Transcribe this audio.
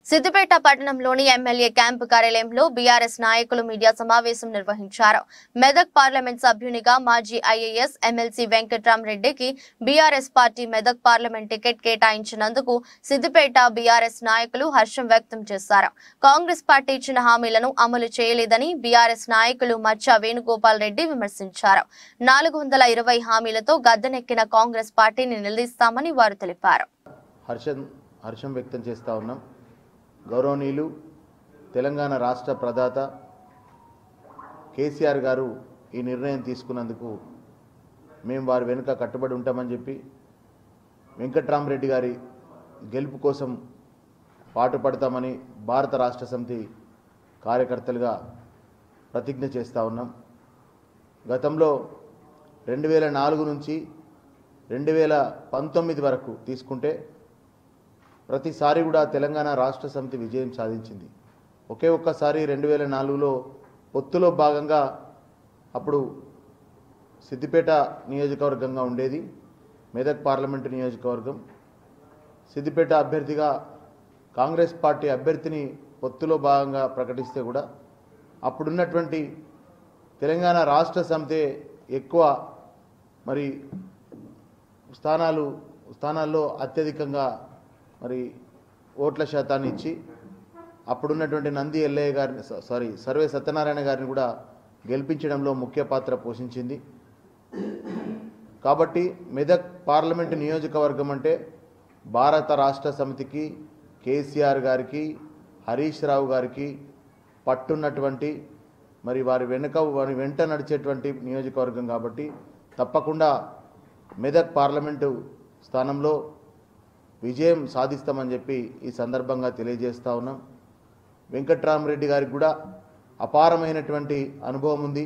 సిద్దిపేట పట్టణంలోని MLA camp కార్యాలయంలో బీఆర్ఎస్ నాయకులు మీడియా సమావేశం నిర్వహించారు. మెదక్ పార్లమెంట్ సభ్యునిగా మాజీ ఐఏఎస్ ఎమ్మెల్సీ వెంకట్రామరెడ్డికి BRS party Medak parliament ticket కేటాయించినందుకు సిద్దిపేట బీఆర్ఎస్ నాయకులు హర్షం వ్యక్తం చేశారు. కాంగ్రెస్ పార్టీ ఇచ్చిన హామీలను అమలు చేయలేదని బీఆర్ఎస్ నాయకులు మచ్చ వేణుగోపాల్ రెడ్డి విమర్శించారు. 420 హామీలతో గద్దెనెక్కిన కాంగ్రెస్ పార్టీని నిలదీస్తామని వారు తెలిపారు. హర్షం వ్యక్తం చేస్తా ఉన్నాం. గౌరవనీయులు తెలంగాణ రాష్ట్ర ప్రదాత కేసీఆర్ గారు ఈ నిర్ణయం తీసుకున్నందుకు మేము వారి వెనుక కట్టుబడి ఉంటామని చెప్పి వెంకట్రామరెడ్డి గారి గెలుపు కోసం పాటుపడతామని భారత రాష్ట్ర సమితి కార్యకర్తలుగా ప్రతిజ్ఞ చేస్తూ ఉన్నాం. గతంలో 2004 నుంచి 2019 వరకు తీసుకుంటే ప్రతిసారి కూడా తెలంగాణ రాష్ట్ర సమితి విజయం సాధించింది. ఒకే ఒక్కసారి 2004లో పొత్తులో భాగంగా అప్పుడు సిద్దిపేట నియోజకవర్గంగా ఉండేది, మెదక్ పార్లమెంటు నియోజకవర్గం. సిద్దిపేట అభ్యర్థిగా కాంగ్రెస్ పార్టీ అభ్యర్థిని పొత్తులో భాగంగా ప్రకటిస్తే కూడా అప్పుడున్నటువంటి తెలంగాణ రాష్ట్ర సమితి ఎక్కువ మరి స్థానాల్లో అత్యధికంగా మరి ఓట్ల శాతాన్ని ఇచ్చి అప్పుడున్నటువంటి నంది ఎల్లయ్య గారిని సర్వే సత్యనారాయణ గారిని కూడా గెలిపించడంలో ముఖ్య పాత్ర పోషించింది. కాబట్టి మెదక్ పార్లమెంటు నియోజకవర్గం అంటే భారత రాష్ట్ర సమితికి, కేసీఆర్ గారికి, హరీష్ రావు గారికి పట్టున్నటువంటి మరి వారి వెంట నడిచేటువంటి నియోజకవర్గం. కాబట్టి తప్పకుండా మెదక్ పార్లమెంటు స్థానంలో విజయం సాధిస్తామని చెప్పి ఈ సందర్భంగా తెలియజేస్తా ఉన్నాం. వెంకట్రామరెడ్డి గారికి కూడా అపారమైనటువంటి అనుభవం ఉంది.